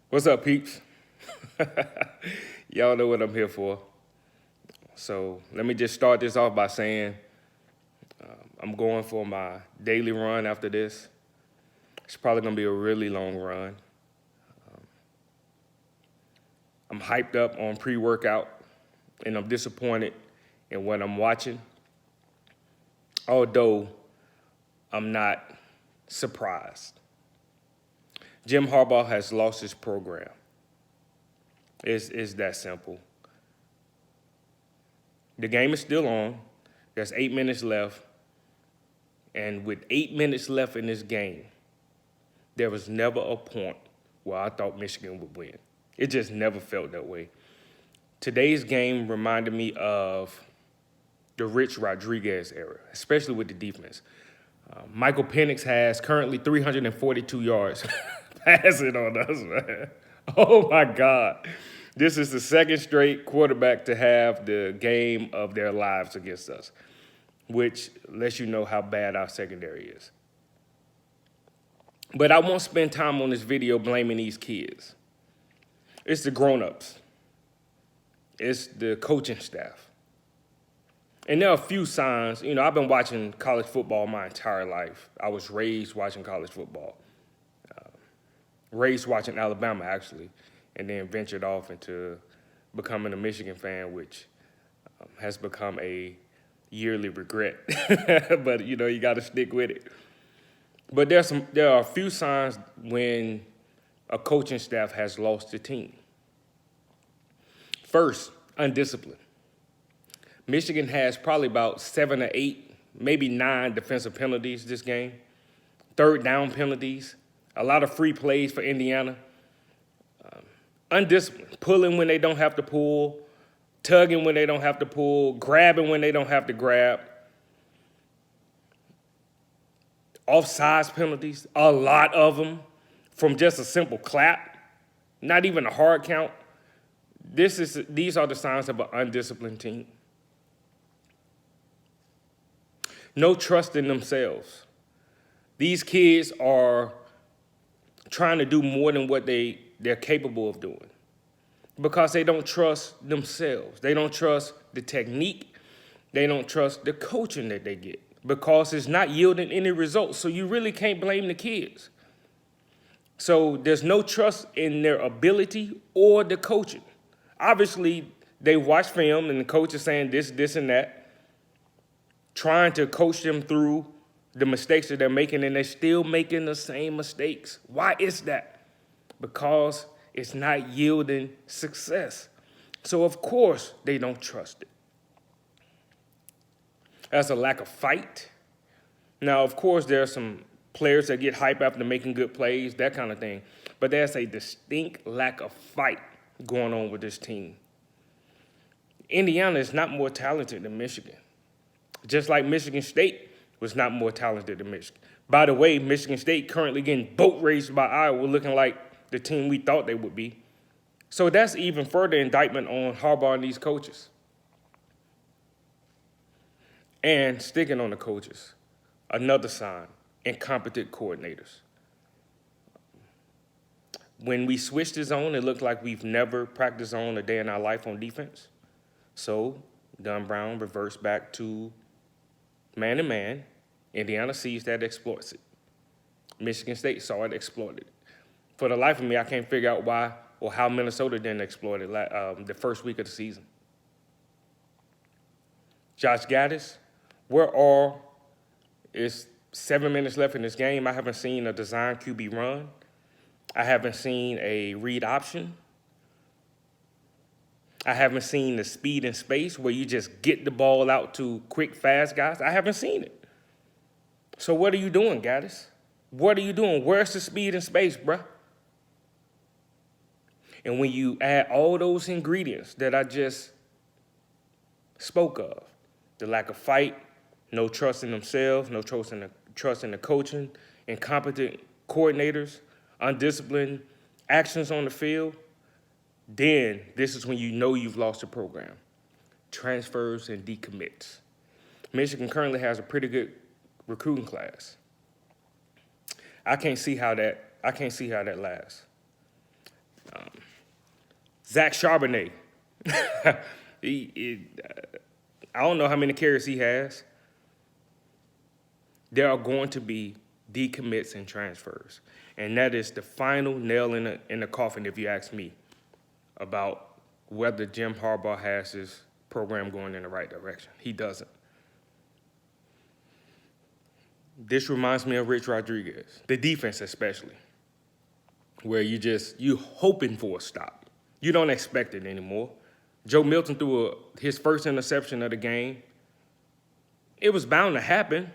What's up, peeps? Y'all know what I'm here for. So let me just start this off by saying I'm going for my daily run after this. It's probably gonna be a really long run. I'm hyped up on pre-workout, and I'm disappointed in what I'm watching. Although I'm not surprised. Jim Harbaugh has lost his program. It's that simple. The game is still on. There's 8 minutes left. And with 8 minutes left in this game, there was never a point where I thought Michigan would win. It just never felt that way. Today's game reminded me of the Rich Rodriguez era, especially with the defense. Michael Penix has currently 342 yards passing on us, man. Oh, my God. This is the second straight quarterback to have the game of their lives against us, which lets you know how bad our secondary is. But I won't spend time on this video blaming these kids. It's the grown-ups. It's the coaching staff. And there are a few signs. I've been watching college football my entire life. I was raised watching college football. Raised watching Alabama, actually, and then ventured off into becoming a Michigan fan, which has become a yearly regret. But, you got to stick with it. But there are a few signs when a coaching staff has lost the team. First, undisciplined. Michigan has probably about 7 or 8, maybe 9 defensive penalties this game. Third down penalties. A lot of free plays for Indiana. Undisciplined. Pulling when they don't have to pull. Tugging when they don't have to pull. Grabbing when they don't have to grab. Offsides penalties. A lot of them from just a simple clap. Not even a hard count. These are the signs of an undisciplined team. No trust in themselves. These kids are trying to do more than what they're capable of doing because they don't trust themselves. They don't trust the technique. They don't trust the coaching that they get because it's not yielding any results. So you really can't blame the kids. So there's no trust in their ability or the coaching. Obviously, they watch film and the coach is saying this, and that, trying to coach them through the mistakes that they're making, and they're still making the same mistakes. Why is that? Because it's not yielding success. So, of course, they don't trust it. There's a lack of fight. Now, of course, there are some players that get hype after making good plays, that kind of thing. But there's a distinct lack of fight going on with this team. Indiana is not more talented than Michigan. Just like Michigan State was not more talented than Michigan. By the way, Michigan State currently getting boat raced by Iowa, looking like the team we thought they would be. So that's even further indictment on Harbaugh and these coaches. And sticking on the coaches, another sign, incompetent coordinators. When we switched the zone, it looked like we've never practiced zone a day in our life on defense. So Don Brown reversed back to man-to-man. Indiana sees that, exploits it. Michigan State saw it, exploited it. For the life of me, I can't figure out why or how Minnesota didn't exploit it the first week of the season. Josh Gaddis, it's 7 minutes left in this game. I haven't seen a design QB run. I haven't seen a read option. I haven't seen the speed and space where you just get the ball out to quick, fast guys. I haven't seen it. So what are you doing, Gaddis? What are you doing? Where's the speed and space, bruh? And when you add all those ingredients that I just spoke of, the lack of fight, no trust in themselves, no trust in the coaching, incompetent coordinators, undisciplined actions on the field, then this is when you know you've lost the program. Transfers and decommits. Michigan currently has a pretty good recruiting class. I can't see how that lasts. Zach Charbonnet. I don't know how many carries he has. There are going to be decommits and transfers. And that is the final nail in the coffin, if you ask me, about whether Jim Harbaugh has his program going in the right direction. He doesn't. This reminds me of Rich Rodriguez, the defense especially, where you hoping for a stop. You don't expect it anymore. Joe Milton threw his first interception of the game. It was bound to happen.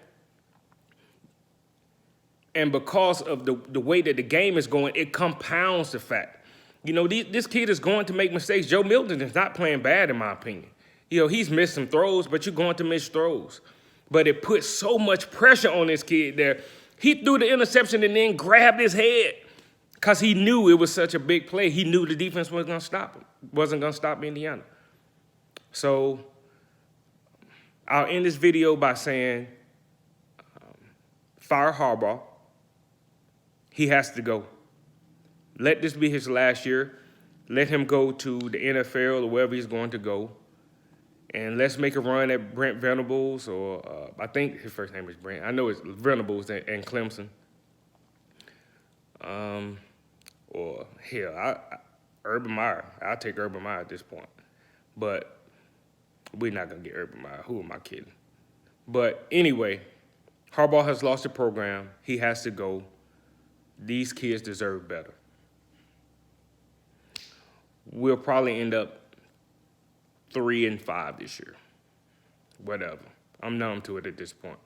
And because of the way that the game is going, it compounds the fact. You know, this kid is going to make mistakes. Joe Milton is not playing bad, in my opinion. You know, he's missed some throws, but you're going to miss throws. But it puts so much pressure on this kid there. He threw the interception and then grabbed his head because he knew it was such a big play. He knew the defense wasn't going to stop him, wasn't going to stop Indiana. So I'll end this video by saying, fire Harbaugh. He has to go. Let this be his last year. Let him go to the NFL or wherever he's going to go. And let's make a run at Brent Venables, or I think his first name is Brent. I know it's Venables and Clemson. Or hell, Urban Meyer. I'll take Urban Meyer at this point. But we're not going to get Urban Meyer. Who am I kidding? But anyway, Harbaugh has lost the program. He has to go. These kids deserve better. We'll probably end up 3-5 this year. Whatever. I'm numb to it at this point.